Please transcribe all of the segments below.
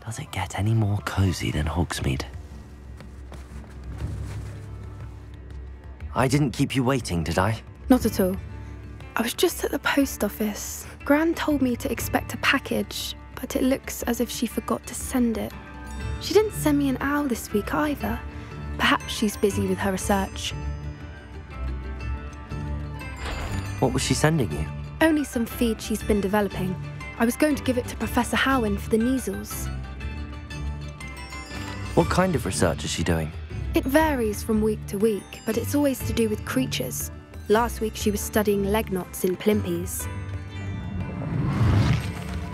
Does it get any more cozy than Hogsmeade? I didn't keep you waiting, did I? Not at all. I was just at the post office. Gran told me to expect a package, but it looks as if she forgot to send it. She didn't send me an owl this week either. Perhaps she's busy with her research. What was she sending you? Only some feed she's been developing. I was going to give it to Professor Howin for the measles. What kind of research is she doing? It varies from week to week, but it's always to do with creatures. Last week she was studying leg knots in plimpies.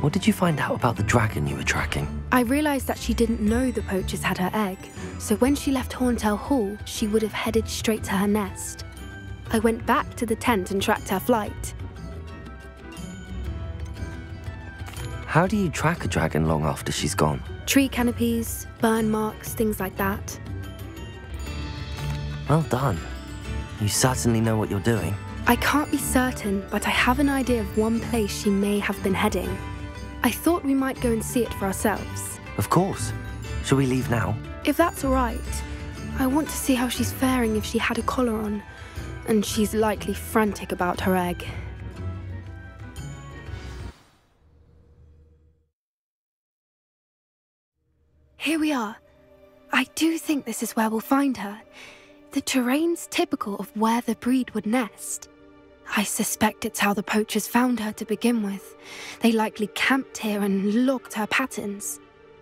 What did you find out about the dragon you were tracking? I realised that she didn't know the poachers had her egg, so when she left Horntail Hall, she would have headed straight to her nest. I went back to the tent and tracked her flight. How do you track a dragon long after she's gone? Tree canopies, burn marks, things like that. Well done. You certainly know what you're doing. I can't be certain, but I have an idea of one place she may have been heading. I thought we might go and see it for ourselves. Of course. Shall we leave now? If that's all right. I want to see how she's faring if she had a collar on. And she's likely frantic about her egg. Here we are. I do think this is where we'll find her. The terrain's typical of where the breed would nest. I suspect it's how the poachers found her to begin with. They likely camped here and logged her patterns.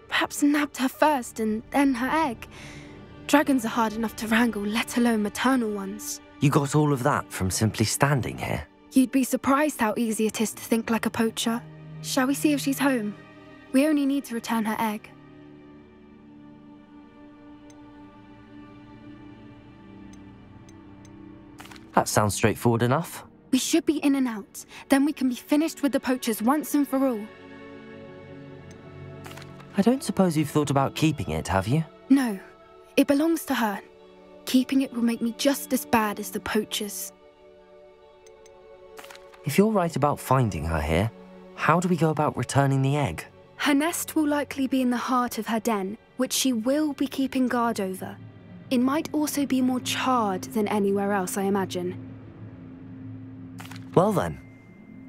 Perhaps nabbed her first and then her egg. Dragons are hard enough to wrangle, let alone maternal ones. You got all of that from simply standing here? You'd be surprised how easy it is to think like a poacher. Shall we see if she's home? We only need to return her egg. That sounds straightforward enough. We should be in and out. Then we can be finished with the poachers once and for all. I don't suppose you've thought about keeping it, have you? No. It belongs to her. Keeping it will make me just as bad as the poachers. If you're right about finding her here, how do we go about returning the egg? Her nest will likely be in the heart of her den, which she will be keeping guard over. It might also be more charred than anywhere else, I imagine. Well then,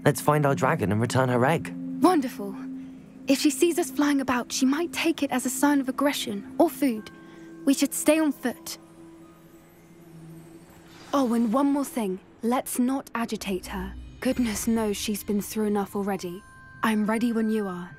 let's find our dragon and return her egg. Wonderful. If she sees us flying about, she might take it as a sign of aggression or food. We should stay on foot. Oh, and one more thing. Let's not agitate her. Goodness knows she's been through enough already. I'm ready when you are.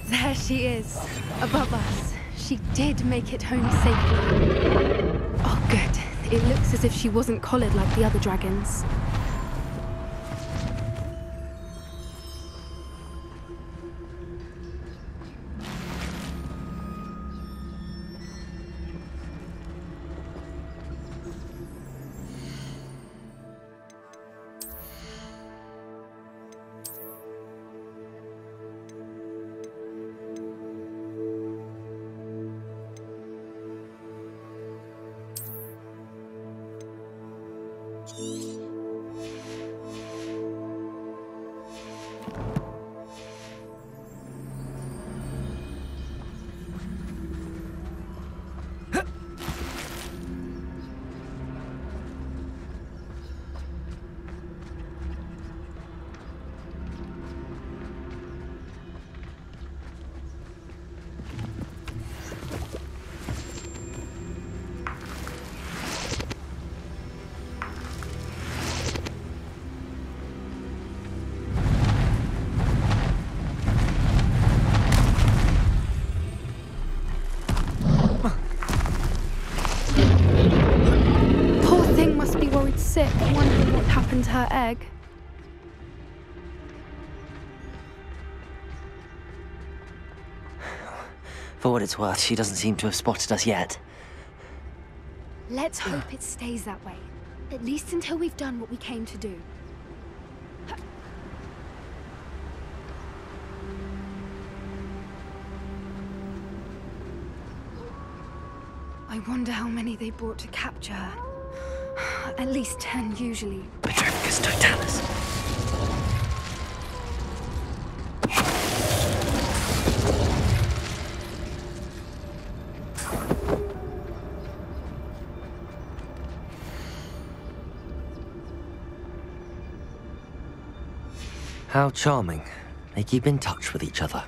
There she is, above us. She did make it home safely. Oh, good. It looks as if she wasn't collared like the other dragons. Sick, wondering what happened to her egg. For what it's worth, she doesn't seem to have spotted us yet. Let's hope it stays that way. At least until we've done what we came to do. I wonder how many they brought to capture her. At least 10 usually. Petrificus totalis. How charming. They keep in touch with each other.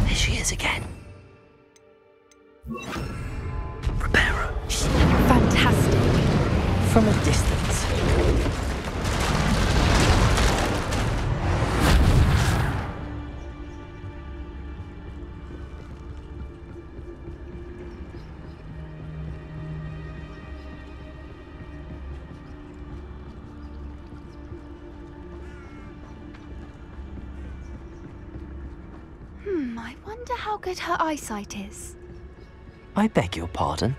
There she is again. Prepare her. Fantastic. From a distance. I wonder how good her eyesight is. I beg your pardon?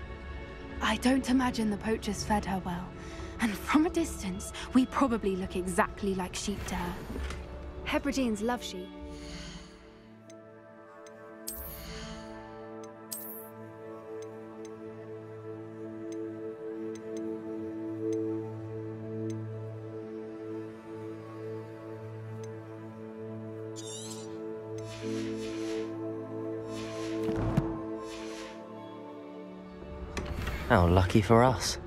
I don't imagine the poachers fed her well. And from a distance, we probably look exactly like sheep to her. Hebrideans love sheep. How lucky for us.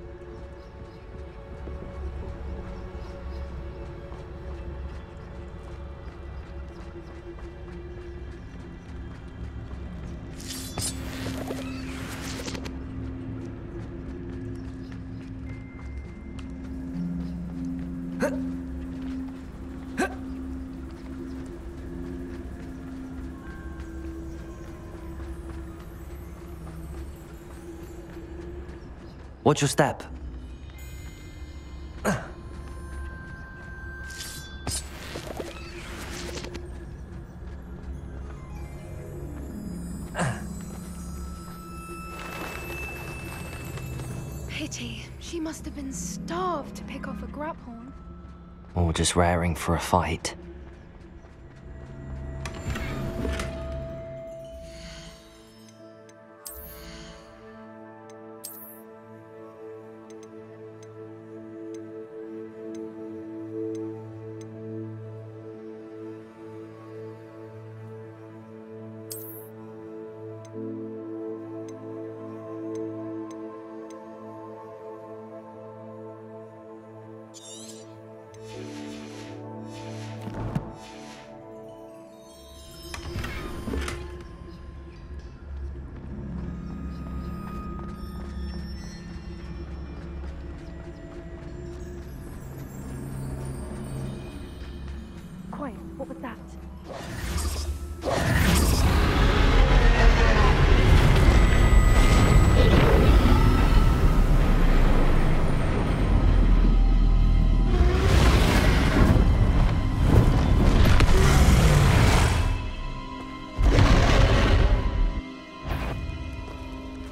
Watch your step. Pity. She must have been starved to pick off a grabhorn. Or just raring for a fight. Quiet, what was that?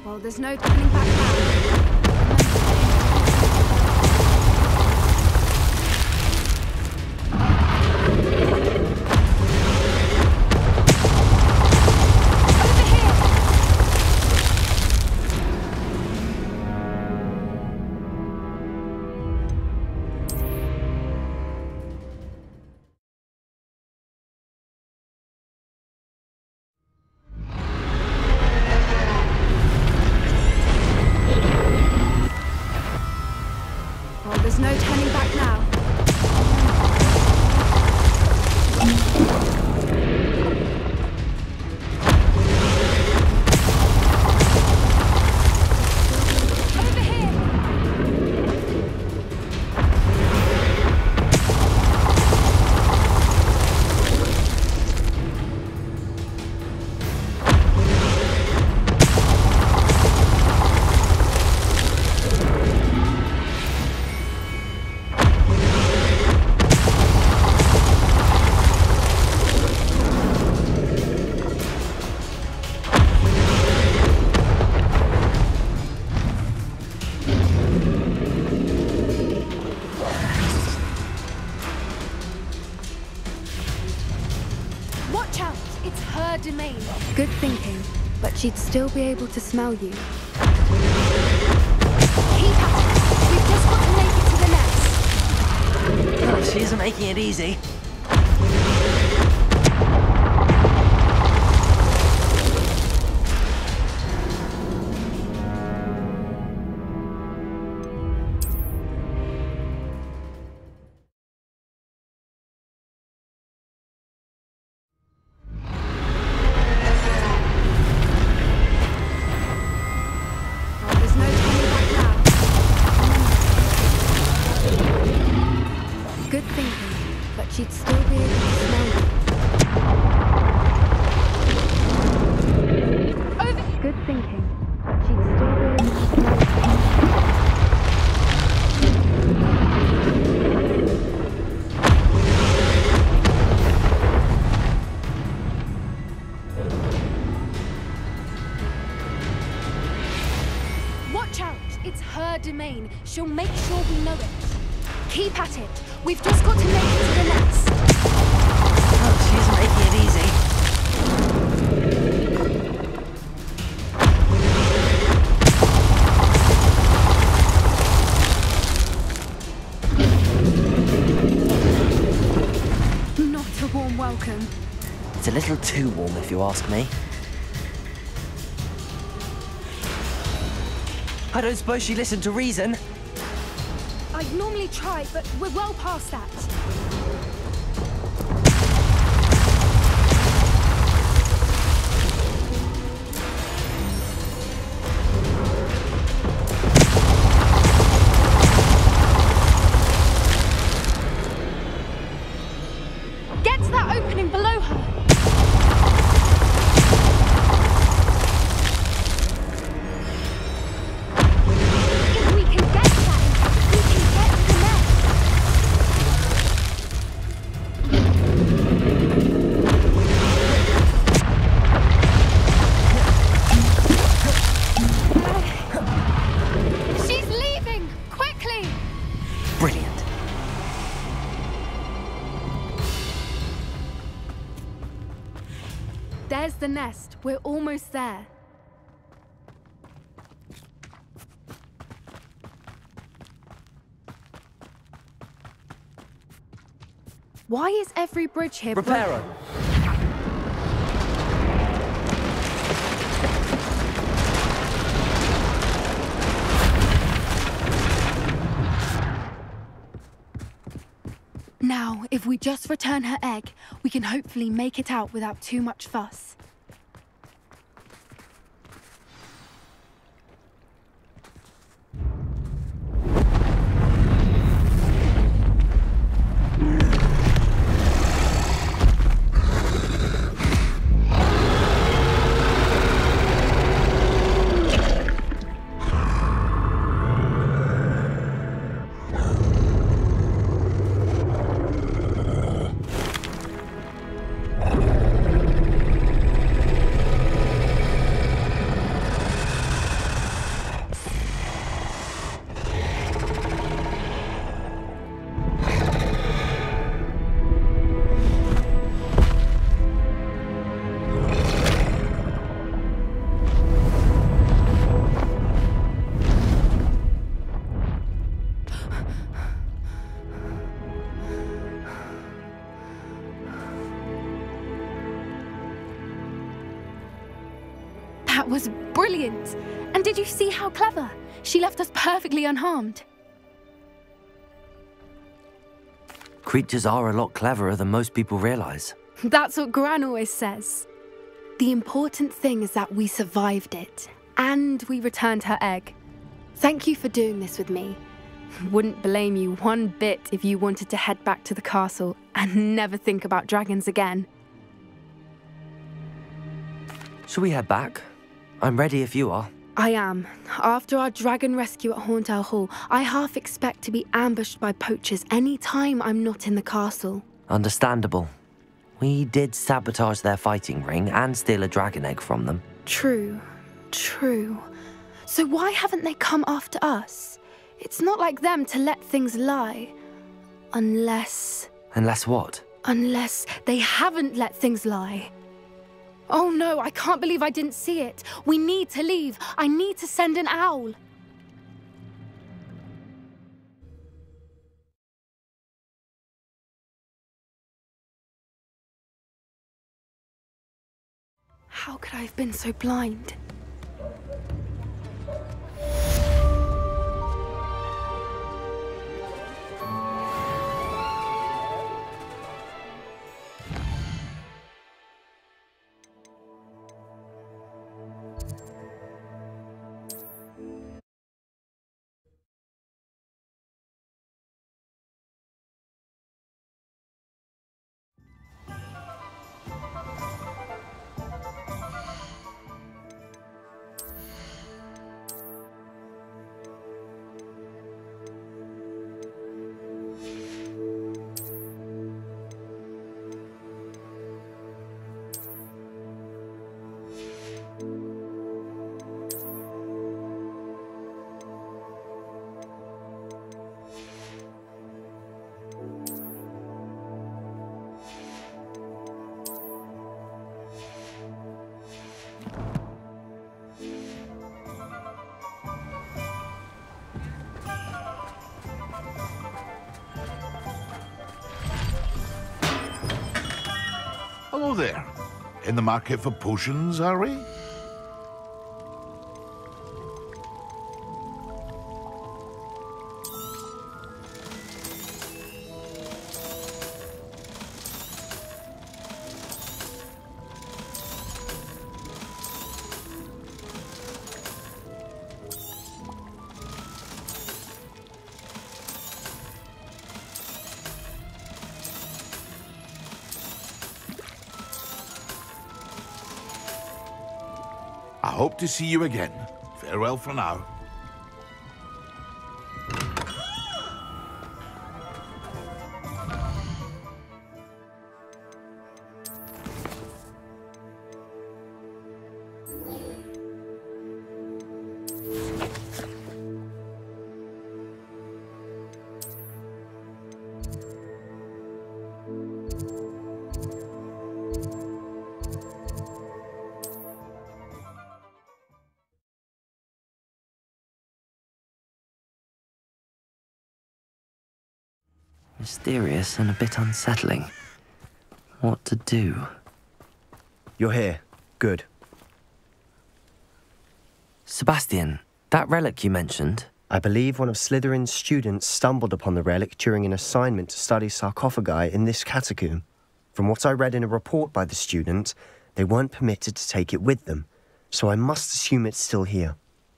Well, there's no turning back now. Good thinking, but she'd still be able to smell you. Keep at it! We've just got to make it to the nest! Oh, she isn't making it easy. Good thinking, but she'd still be able to smell you. Over! Good thinking, but she'd still be able to smell you. Watch out! It's her domain. She'll make sure we know it. Keep at it. We've just got to make it to the nest. Oh, she isn't making it easy. Not a warm welcome. It's a little too warm, if you ask me. I don't suppose she listened to reason. I'd normally try, but we're well past that. Get to that opening below her. If we can get to that, we can get to the nest. She's leaving! Quickly! Brilliant. There's the nest. We're almost there. Why is every bridge here broken? Reparo. Now, if we just return her egg, we can hopefully make it out without too much fuss. That was brilliant! And did you see how clever? She left us perfectly unharmed. Creatures are a lot cleverer than most people realize. That's what Gran always says. The important thing is that we survived it, and we returned her egg. Thank you for doing this with me. Wouldn't blame you one bit if you wanted to head back to the castle and never think about dragons again. Shall we head back? I'm ready if you are. I am. After our dragon rescue at Hauntel Hall, I half expect to be ambushed by poachers any time I'm not in the castle. Understandable. We did sabotage their fighting ring and steal a dragon egg from them. True. So why haven't they come after us? It's not like them to let things lie. Unless... Unless what? Unless they haven't let things lie. Oh no, I can't believe I didn't see it. We need to leave. I need to send an owl. How could I have been so blind? Hello there. In the market for potions, are we? I hope to see you again. Farewell for now. Mysterious and a bit unsettling. What to do? You're here. Good. Sebastian, that relic you mentioned. I believe one of Slytherin's students stumbled upon the relic during an assignment to study sarcophagi in this catacomb. From what I read in a report by the student, they weren't permitted to take it with them, so I must assume it's still here.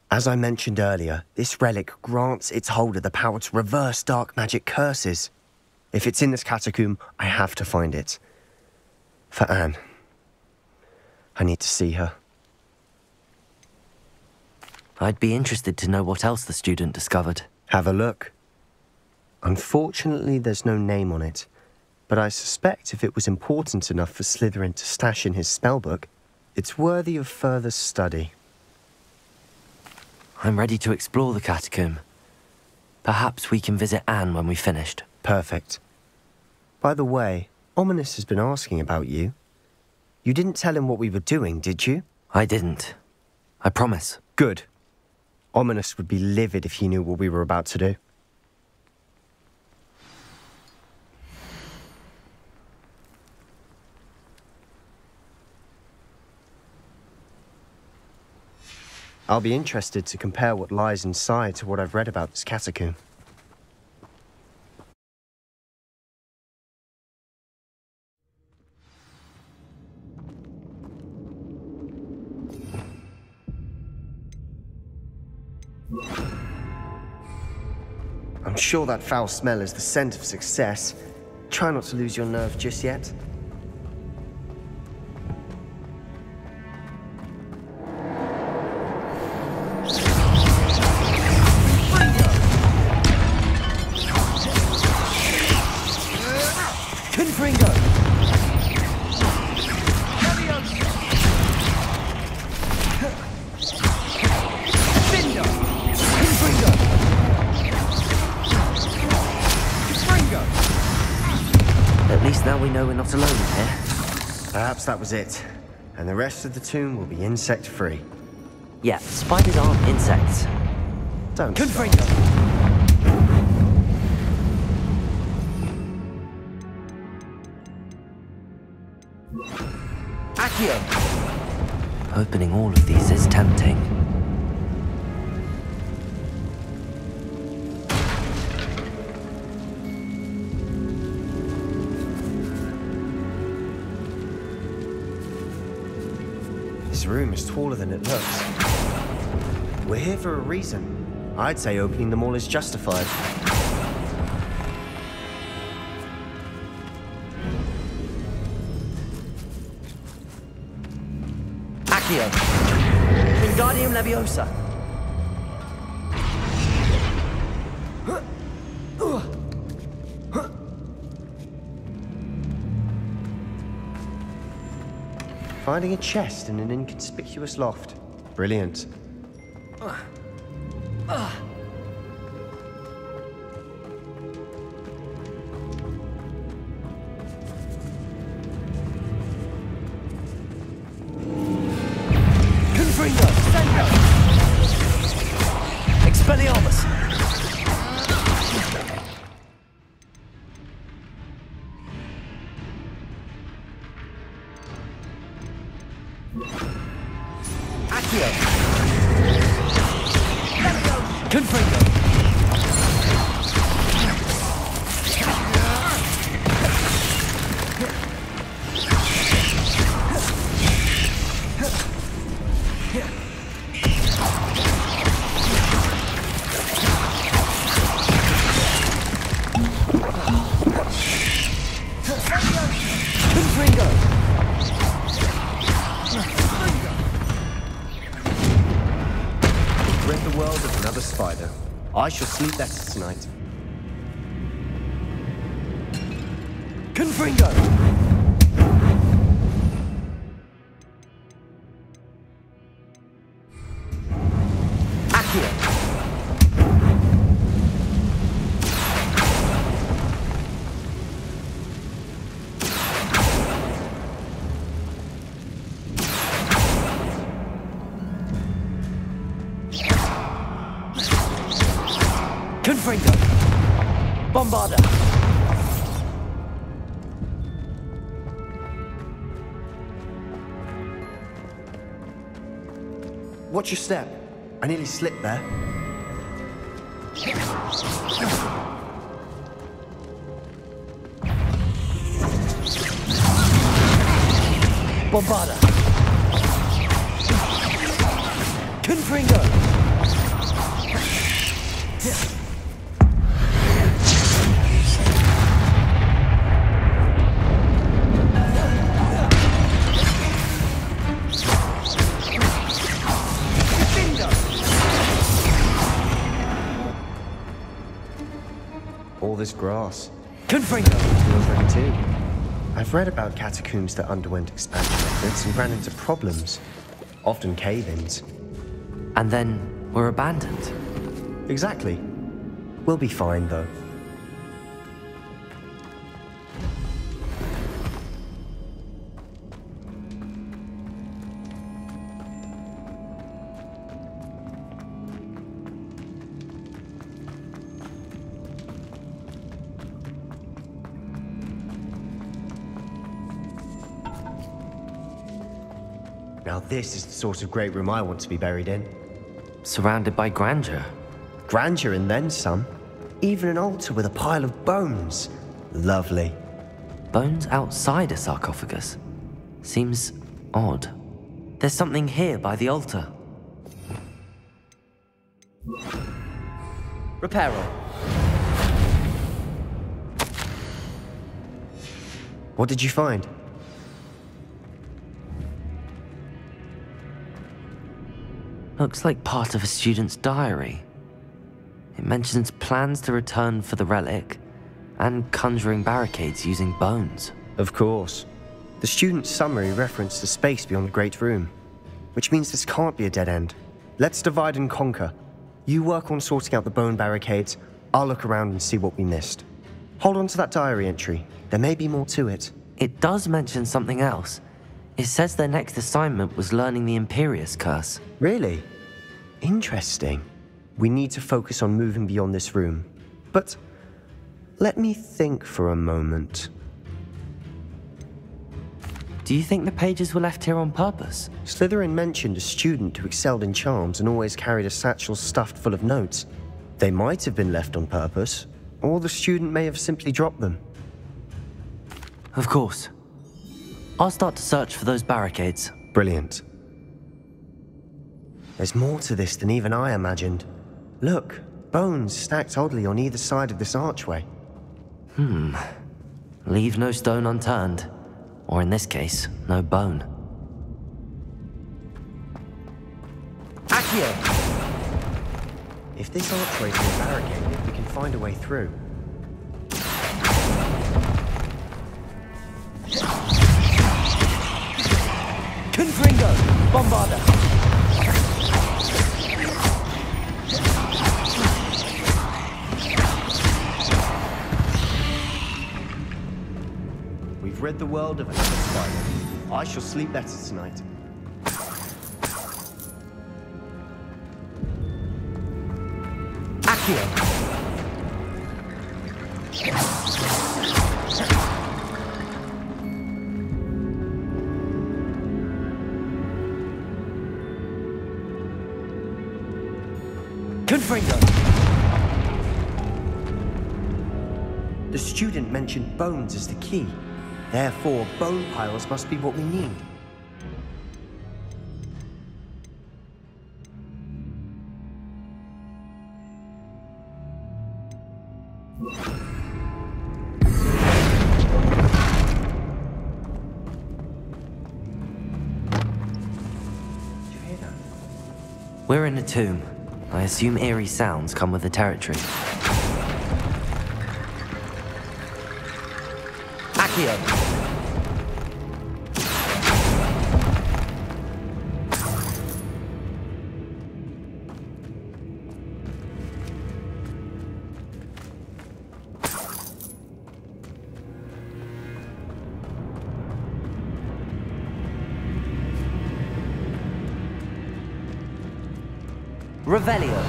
As I mentioned earlier, this relic grants its holder the power to reverse dark magic curses. If it's in this catacomb, I have to find it. For Anne. I need to see her. I'd be interested to know what else the student discovered. Have a look. Unfortunately, there's no name on it, but I suspect if it was important enough for Slytherin to stash in his spellbook, it's worthy of further study. I'm ready to explore the catacomb. Perhaps we can visit Anne when we've finished. Perfect. By the way, Ominous has been asking about you. You didn't tell him what we were doing, did you? I didn't. I promise. Good. Ominous would be livid if he knew what we were about to do. I'll be interested to compare what lies inside to what I've read about this catacomb. I'm sure that foul smell is the scent of success. Try not to lose your nerve just yet. At least now we know we're not alone in here. Perhaps that was it. and the rest of the tomb will be insect-free. Yeah, spiders aren't insects. Don't Confringo! Accio! Opening all of these is tempting. This room is taller than it looks. We're here for a reason. I'd say opening them all is justified. Accio! Wingardium Leviosa! Finding a chest in an inconspicuous loft. Brilliant. Confringo! Sengo! Expelliarmus! Accio! Confringo! Confringo! Rid the world of another spider. I shall sleep better tonight. Confringo! Accio! Confringo! Bombarda! Watch your step. I nearly slipped there. Bombarda! Confringo! All this grass. Confringo! Feels like a tomb. I've read about catacombs that underwent expansion efforts and ran into problems. Often cave-ins. And then were abandoned. Exactly. We'll be fine, though. Now this is the sort of great room I want to be buried in. Surrounded by grandeur. Grandeur and then some. Even an altar with a pile of bones. Lovely. Bones outside a sarcophagus. Seems odd. There's something here by the altar. Reparo. What did you find? Looks like part of a student's diary. It mentions plans to return for the relic and conjuring barricades using bones. Of course. The student's summary referenced a space beyond the Great Room, which means this can't be a dead end. Let's divide and conquer. You work on sorting out the bone barricades, I'll look around and see what we missed. Hold on to that diary entry. There may be more to it. It does mention something else. It says their next assignment was learning the Imperius Curse. Really? Interesting. We need to focus on moving beyond this room. But let me think for a moment. Do you think the pages were left here on purpose? Slytherin mentioned a student who excelled in charms and always carried a satchel stuffed full of notes. They might have been left on purpose, or the student may have simply dropped them. Of course. I'll start to search for those barricades. Brilliant. There's more to this than even I imagined. Look, bones stacked oddly on either side of this archway. Leave no stone unturned. Or in this case, no bone. Accio! If this archway's been barricaded, we can find a way through. Confringo! Bombarda! We've rid the world of another spider. I shall sleep better tonight. Accio! Confringo! The student mentioned bones as the key. Therefore, bone piles must be what we need. We're in a tomb. I assume eerie sounds come with the territory. Accio! Revelio.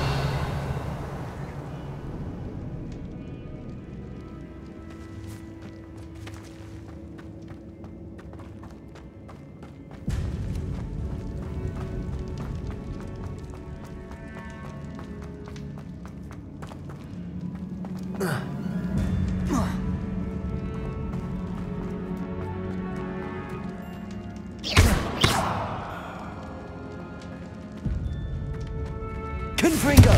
Confringo!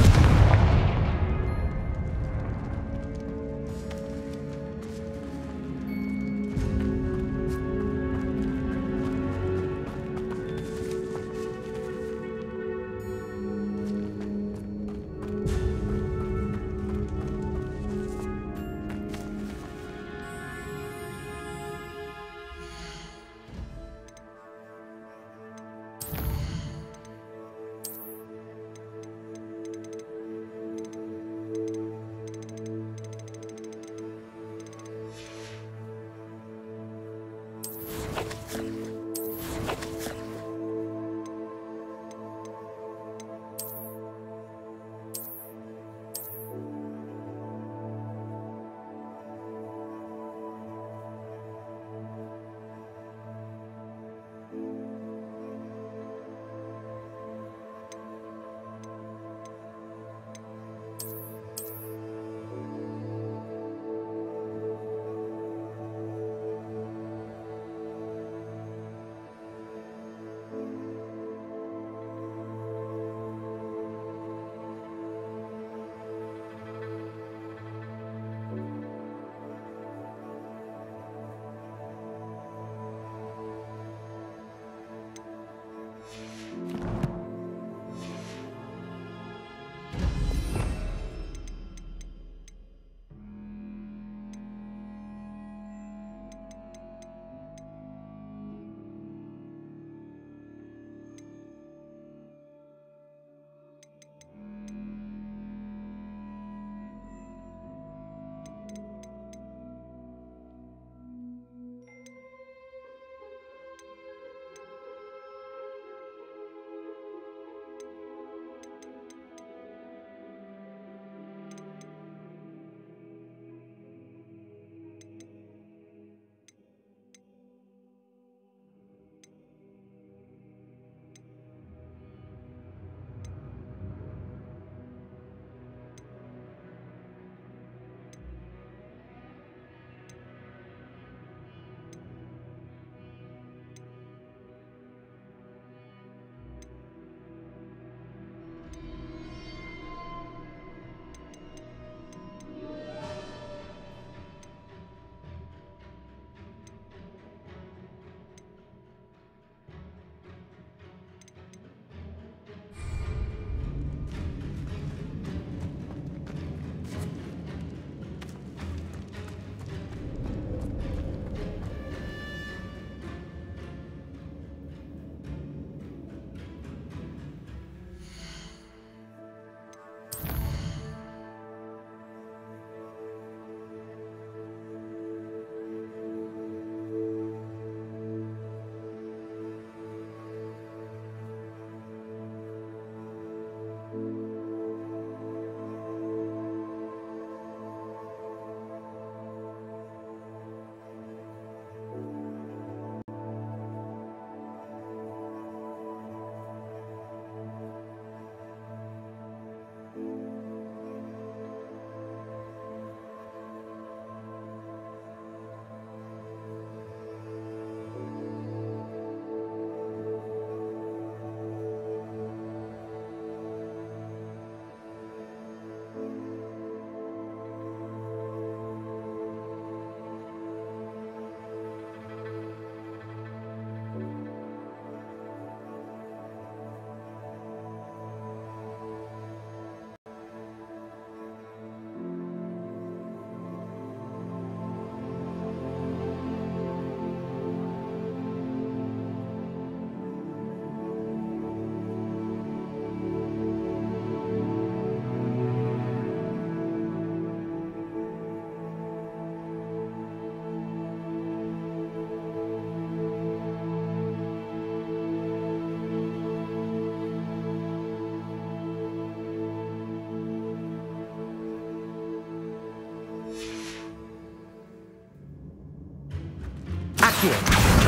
Accio.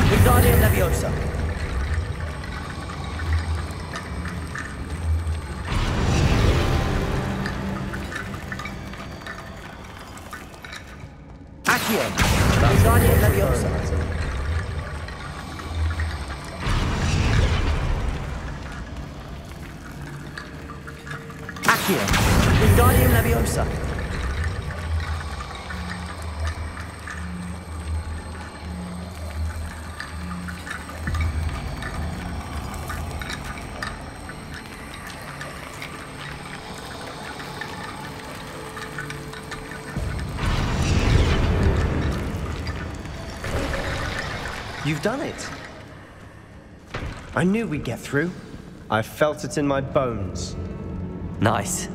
Wingardium Leviosa. Accio. Wingardium Leviosa. Accio. Wingardium Leviosa. You've done it. I knew we'd get through. I felt it in my bones. Nice.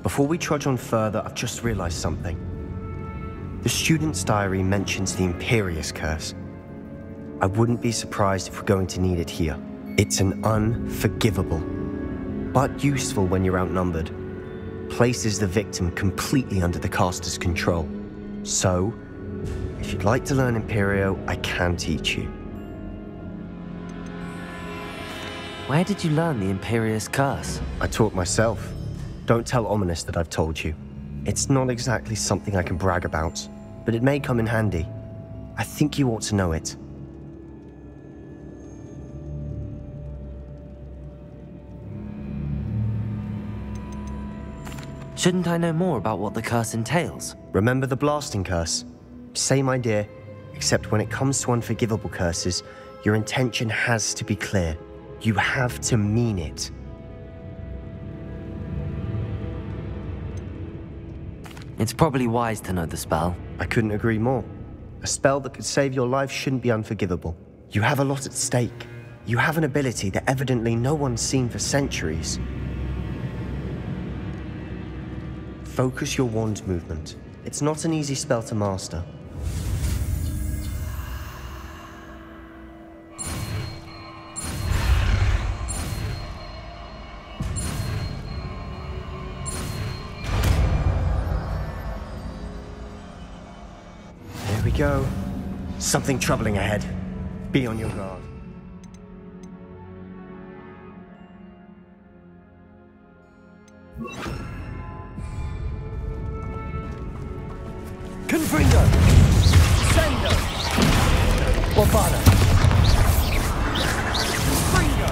Before we trudge on further, I've just realized something. The student's diary mentions the Imperius Curse. I wouldn't be surprised if we're going to need it here. It's an unforgivable, but useful when you're outnumbered. Places the victim completely under the caster's control. So, if you'd like to learn Imperio, I can teach you. Where did you learn the Imperius Curse? I taught myself. Don't tell Ominous that I've told you. It's not exactly something I can brag about, but it may come in handy. I think you ought to know it. Shouldn't I know more about what the curse entails? Remember the blasting curse? Same idea, except when it comes to unforgivable curses, your intention has to be clear. You have to mean it. It's probably wise to know the spell. I couldn't agree more. A spell that could save your life shouldn't be unforgivable. You have a lot at stake. You have an ability that evidently no one's seen for centuries. Focus your wand movement. It's not an easy spell to master. There we go. Something troubling ahead. Be on your guard. Confringo! Sendo! Bofana! Confringo!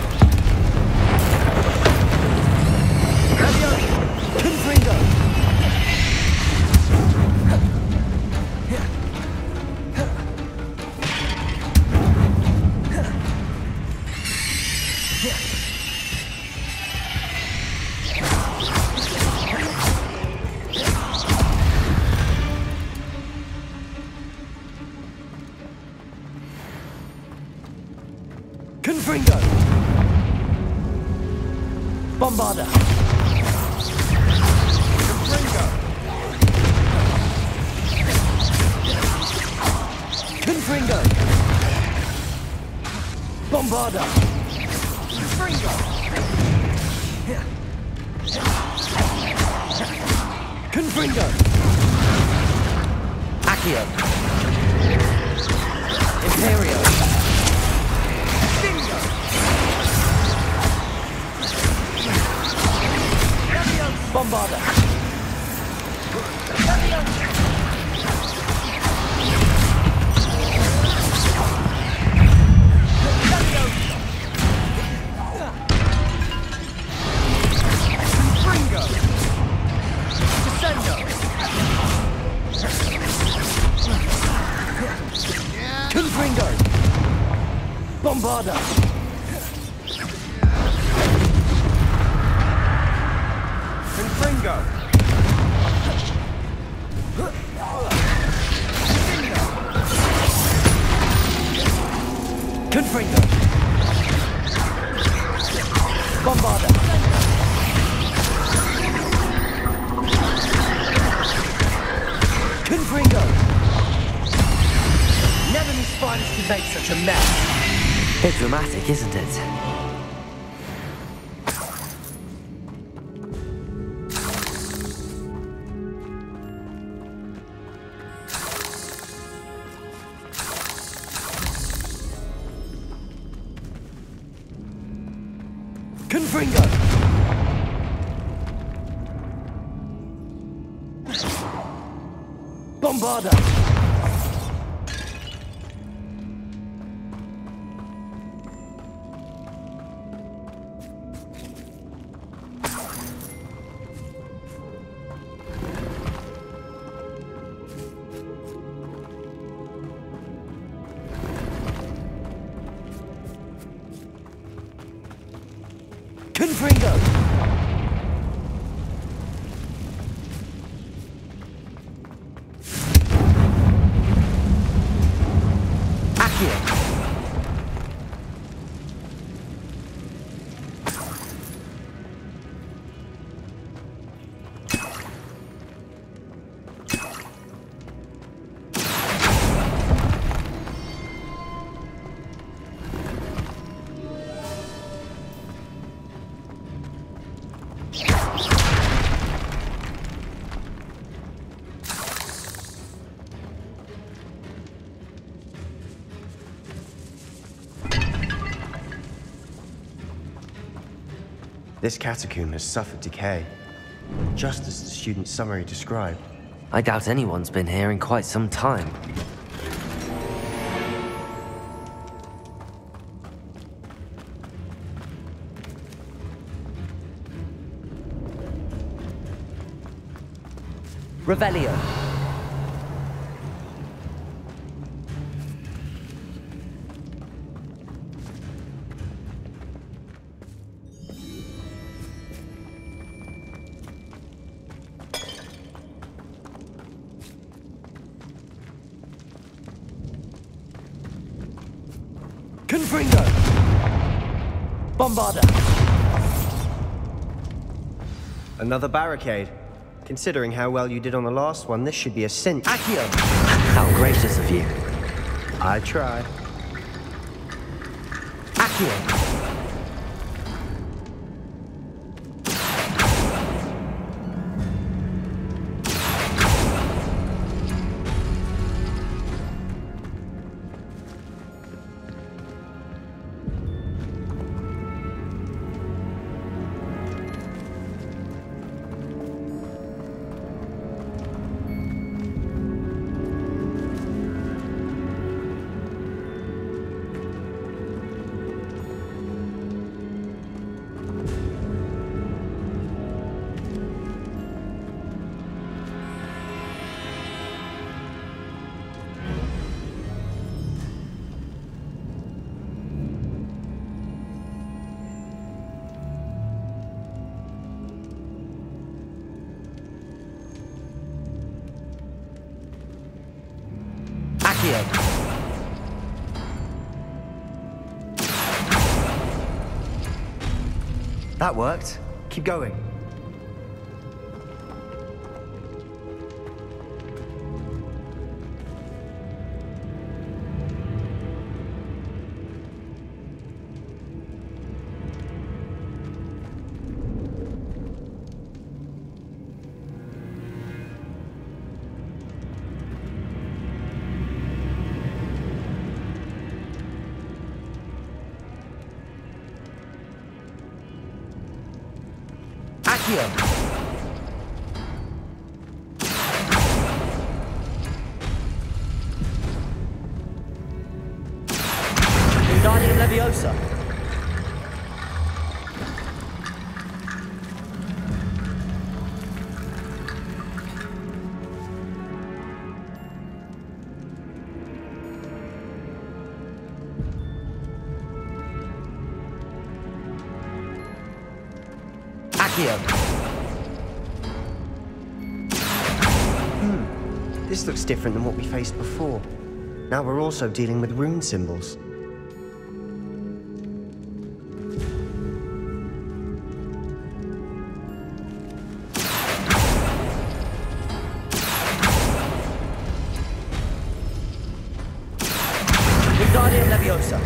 Leviosa! Confringo! Confringo! Bombarda! Confringo! Confringo! Bombarda! Confringo! Confringo! Accio! Imperio! Bombarda! Confringo! Descendo! Confringo! Bombarda! Confringo! Confringo! Bombarda! Confringo! Never knew spiders could make such a mess. Bit dramatic, isn't it? Confringo! Bombarda! Confringo! Accio! This catacomb has suffered decay, just as the student's summary described. I doubt anyone's been here in quite some time. Revelio. Confringo! Bombarda! Another barricade. Considering how well you did on the last one, this should be a cinch. Accio! How gracious of you. I tried. Accio! That worked. Keep going. Accio! Wingardium Leviosa! This looks different than what we faced before. Now we're also dealing with rune symbols. Wingardium Leviosa!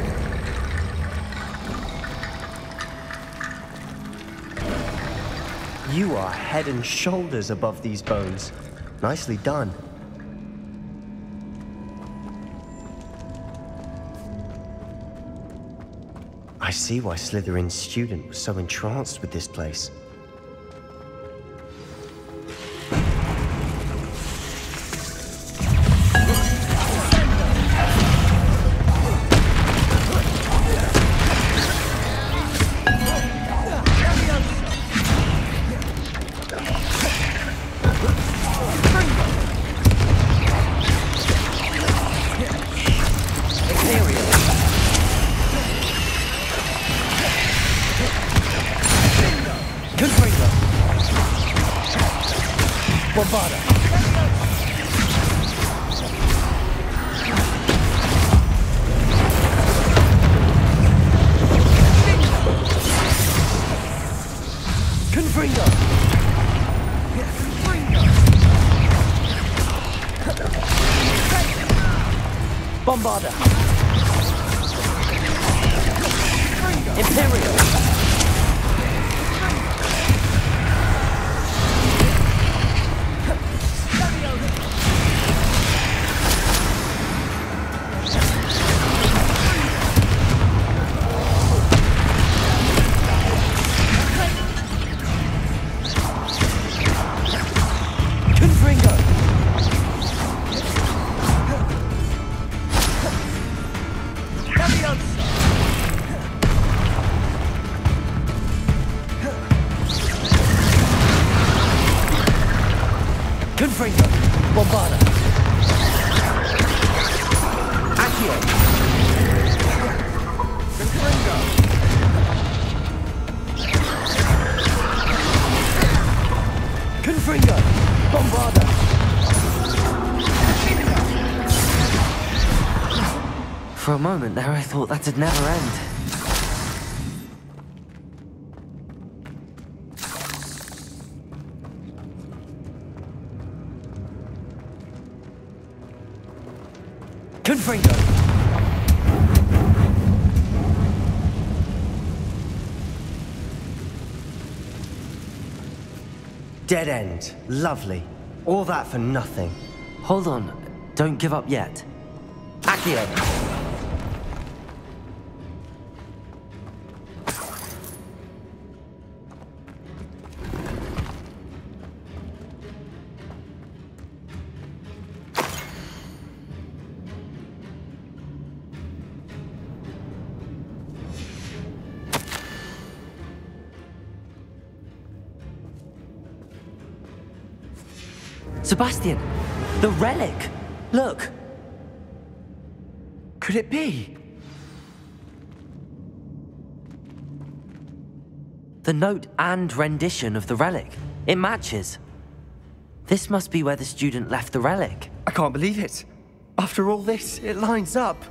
You are head and shoulders above these bones. Nicely done. I see why Slytherin's student was so entranced with this place. Bombarda! Imperial! Bombarda! Accio! Confringo! Bombarda! For a moment there, I thought that'd never end. Confringo! Dead end. Lovely. All that for nothing. Hold on. Don't give up yet. Accio! Sebastian! The relic! Look! Could it be? The note and rendition of the relic. It matches. This must be where the student left the relic. I can't believe it. After all this, it lines up.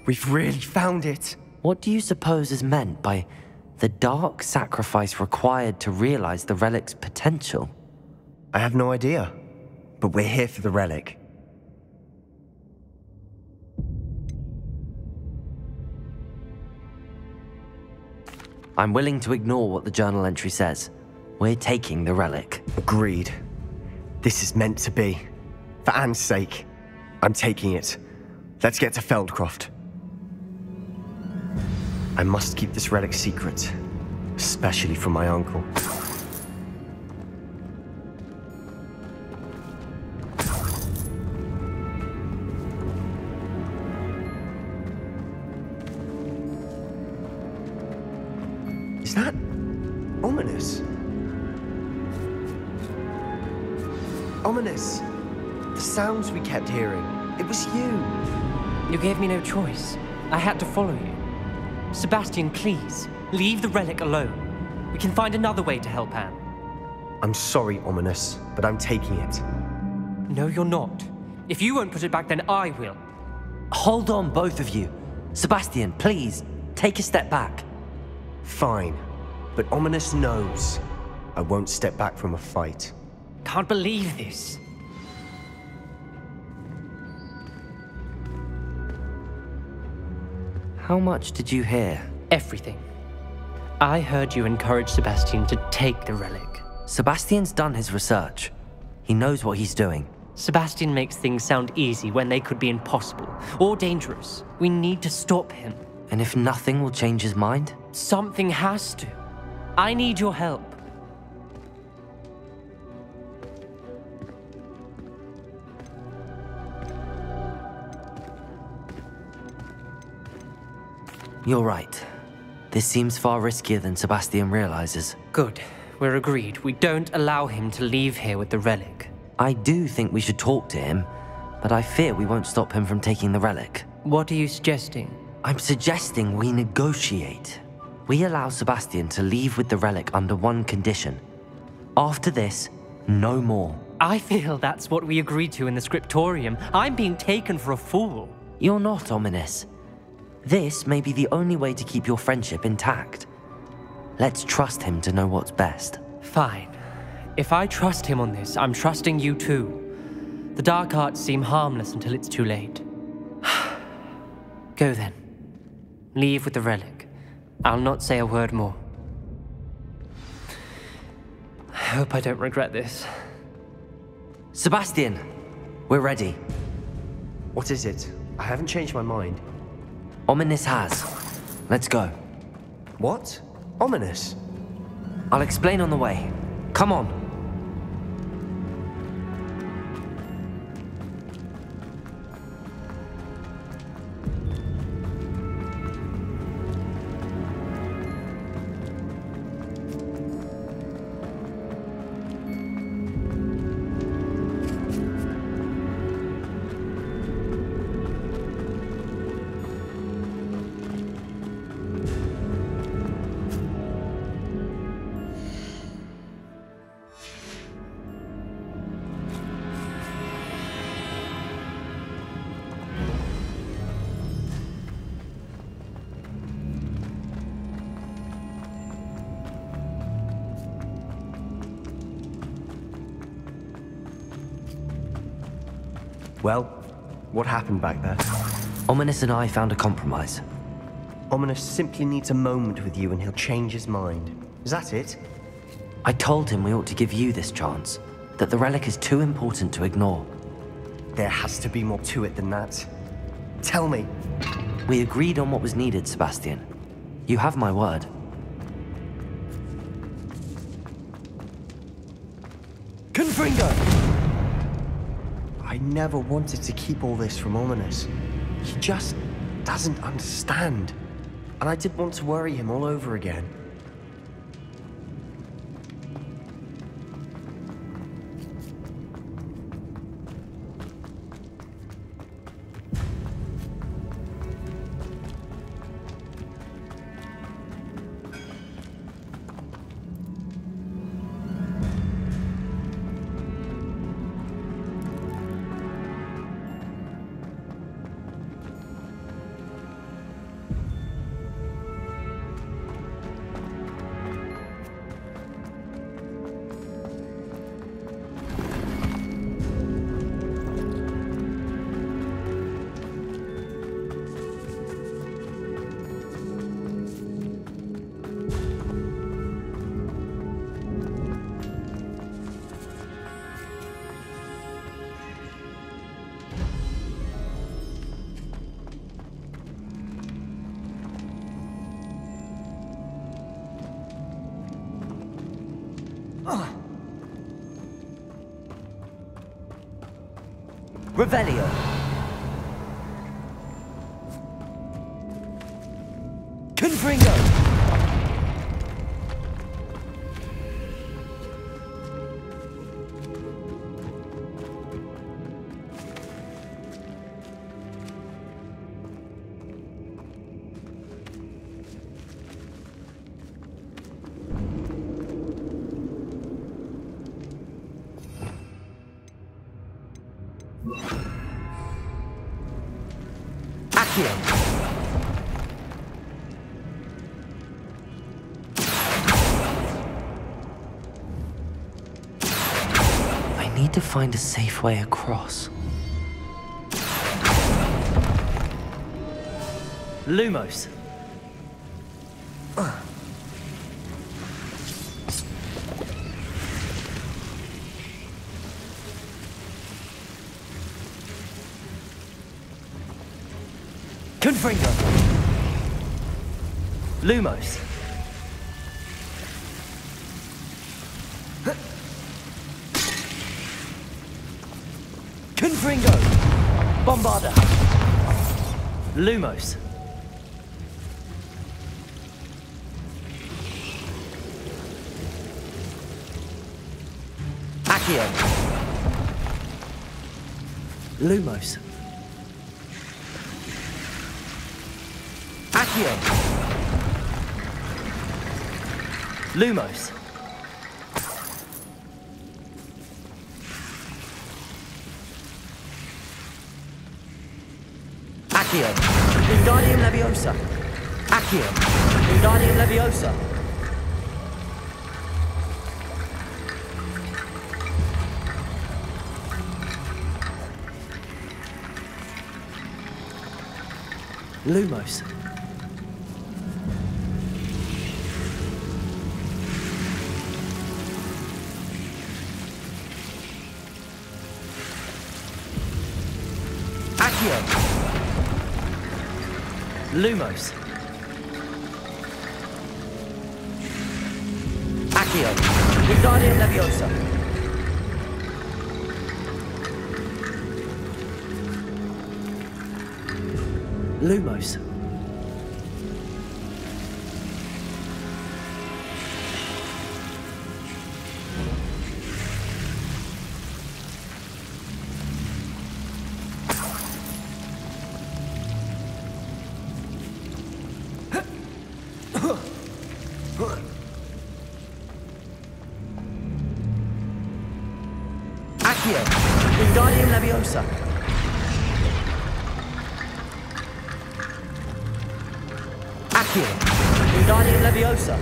We've really found it. What do you suppose is meant by the dark sacrifice required to realize the relic's potential? I have no idea. But we're here for the relic. I'm willing to ignore what the journal entry says. We're taking the relic. Agreed. This is meant to be. For Anne's sake, I'm taking it. Let's get to Feldcroft. I must keep this relic secret, especially from my uncle. Is that ominous? Ominous. The sounds we kept hearing. It was you. You gave me no choice. I had to follow you. Sebastian, please, leave the relic alone. We can find another way to help Anne. I'm sorry, Ominous, but I'm taking it. No, you're not. If you won't put it back, then I will. Hold on, both of you. Sebastian, please, take a step back. Fine, but Ominous knows I won't step back from a fight. Can't believe this. How much did you hear? Everything. I heard you encourage Sebastian to take the relic. Sebastian's done his research. He knows what he's doing. Sebastian makes things sound easy when they could be impossible or dangerous. We need to stop him. And if nothing will change his mind? Something has to. I need your help. You're right. This seems far riskier than Sebastian realizes. Good. We're agreed. We don't allow him to leave here with the relic. I do think we should talk to him, but I fear we won't stop him from taking the relic. What are you suggesting? I'm suggesting we negotiate. We allow Sebastian to leave with the relic under one condition. After this, no more. I feel that's what we agreed to in the scriptorium. I'm being taken for a fool. You're not, Ominous. This may be the only way to keep your friendship intact. Let's trust him to know what's best. Fine. If I trust him on this, I'm trusting you too. The dark arts seem harmless until it's too late. Go then. Leave with the relic. I'll not say a word more. I hope I don't regret this. Sebastian, we're ready. What is it? I haven't changed my mind. Ominous has. Let's go. What? Ominous? I'll explain on the way. Come on. Well, what happened back there? Ominous and I found a compromise. Ominous simply needs a moment with you and he'll change his mind. Is that it? I told him we ought to give you this chance, that the relic is too important to ignore. There has to be more to it than that. Tell me. We agreed on what was needed, Sebastian. You have my word. Confringo! I never wanted to keep all this from Ominous. He just doesn't understand. And I didn't want to worry him all over again. Revelio. Confringo. I need to find a safe way across. Lumos. Confringo. Lumos. Confringo. Bombarda. Lumos. Accio. Lumos. Accio. Lumos. Accio. Wingardium Leviosa. Accio. Wingardium Leviosa. Lumos. Accio. Lumos. Accio. Wingardium Leviosa. Lumos. Accio. Wingardium Leviosa. Accio. Wingardium Leviosa.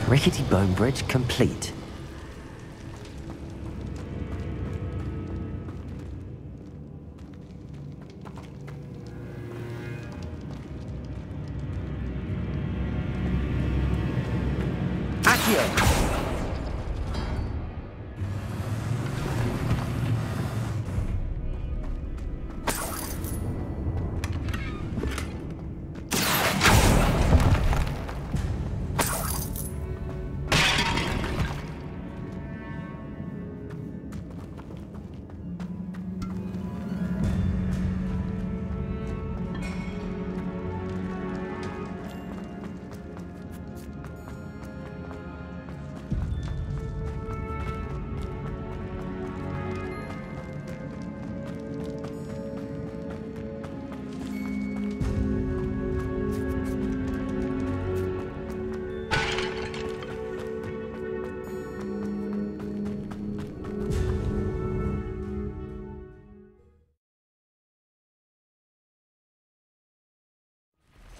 Rickety bone bridge complete. Accio.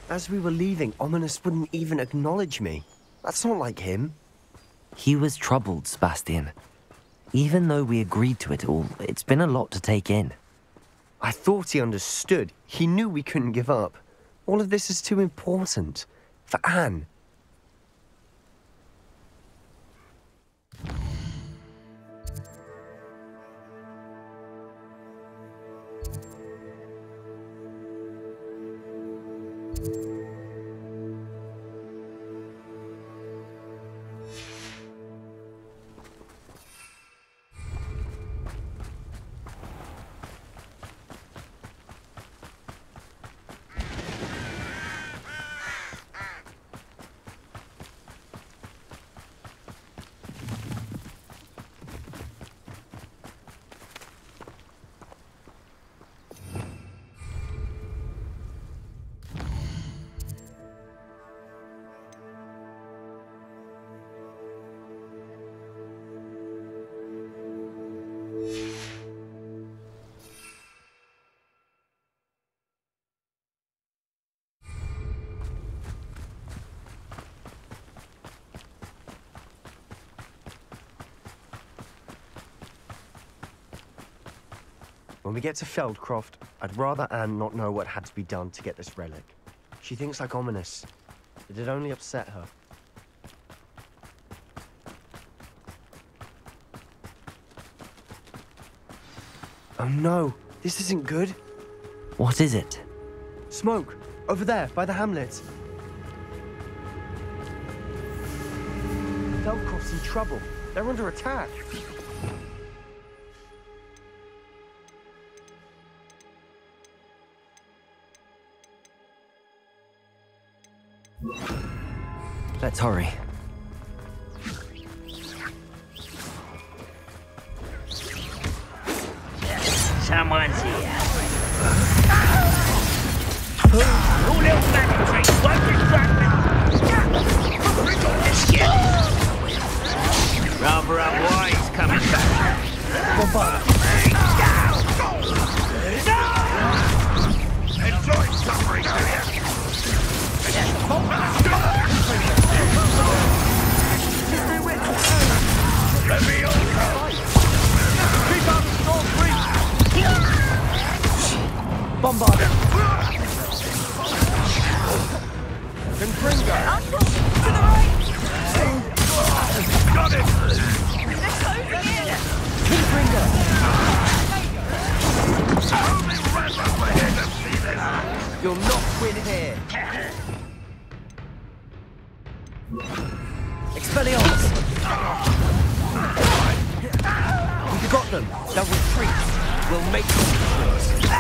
As we were leaving, Ominous wouldn't even acknowledge me. That's not like him. He was troubled, Sebastian. Even though we agreed to it all, it's been a lot to take in. I thought he understood. He knew we couldn't give up. All of this is too important. For Anne. When we get to Feldcroft, I'd rather Anne not know what had to be done to get this relic. She thinks like Ominous. It'd only upset her. Oh no, this isn't good. What is it? Smoke! Over there, by the hamlet. Delcroft's in trouble. They're under attack. Let's hurry. Someone's here. All little magic won't distract me. Rather unwise coming back. Enjoy suffering, do you? Let me all go. Keep up, Storm Priest. Bombard him! Confringo! Uncle, to the right! Got it. They're closing in! Confringo! Only ran up ahead to see this. You'll not win here! Expelliarmus! We've got them! They'll retreat! We'll make them retreat!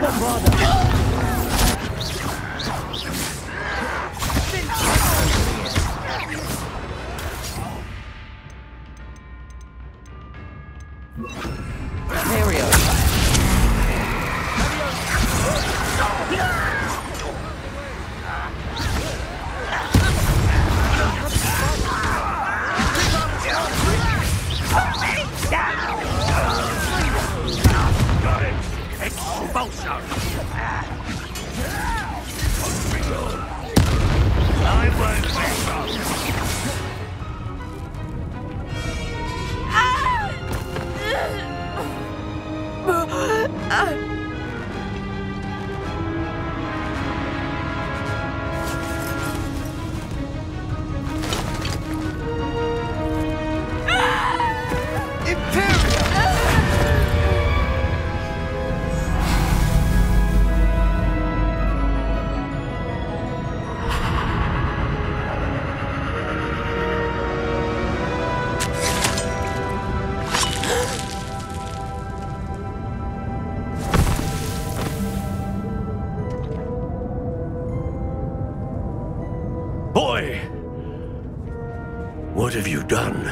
Bombarda! Boy! What have you done?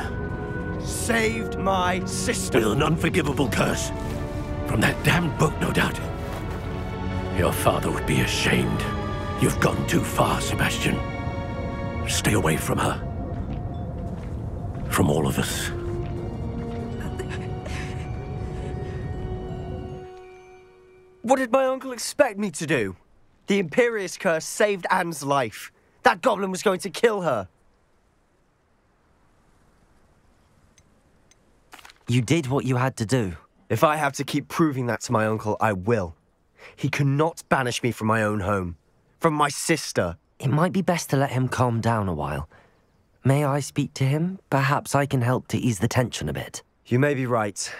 Saved my sister! With an unforgivable curse. From that damned book, no doubt. Your father would be ashamed. You've gone too far, Sebastian. Stay away from her. From all of us. What did my uncle expect me to do? The Imperius curse saved Anne's life. That goblin was going to kill her. You did what you had to do. If I have to keep proving that to my uncle, I will. He cannot banish me from my own home. From my sister. It might be best to let him calm down a while. May I speak to him? Perhaps I can help to ease the tension a bit. You may be right.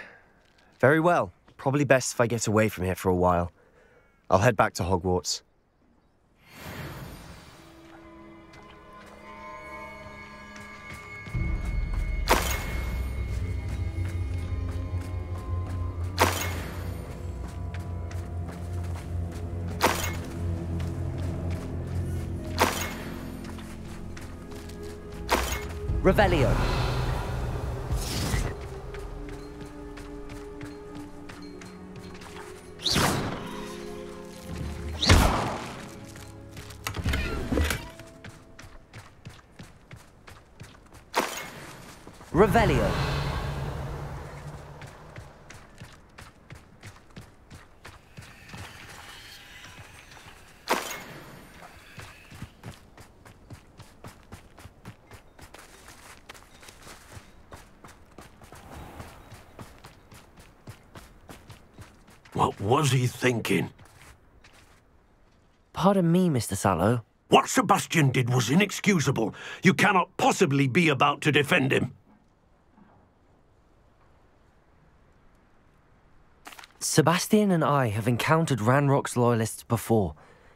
Very well. Probably best if I get away from here for a while. I'll head back to Hogwarts. Revelio. Revelio. What was he thinking? Pardon me, Mr. Sallow. What Sebastian did was inexcusable. You cannot possibly be about to defend him. Sebastian and I have encountered Ranrock's loyalists before.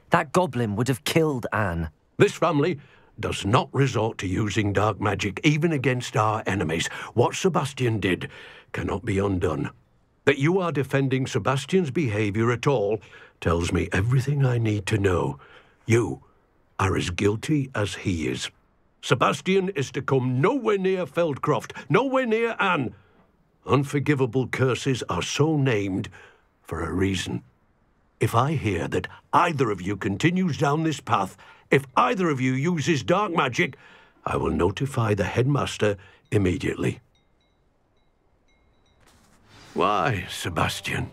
That goblin would have killed Anne. This family does not resort to using dark magic, even against our enemies. What Sebastian did cannot be undone. That you are defending Sebastian's behavior at all tells me everything I need to know. You are as guilty as he is. Sebastian is to come nowhere near Feldcroft, nowhere near Anne. Unforgivable curses are so named for a reason. If I hear that either of you continues down this path, if either of you uses dark magic, I will notify the headmaster immediately. Why, Sebastian?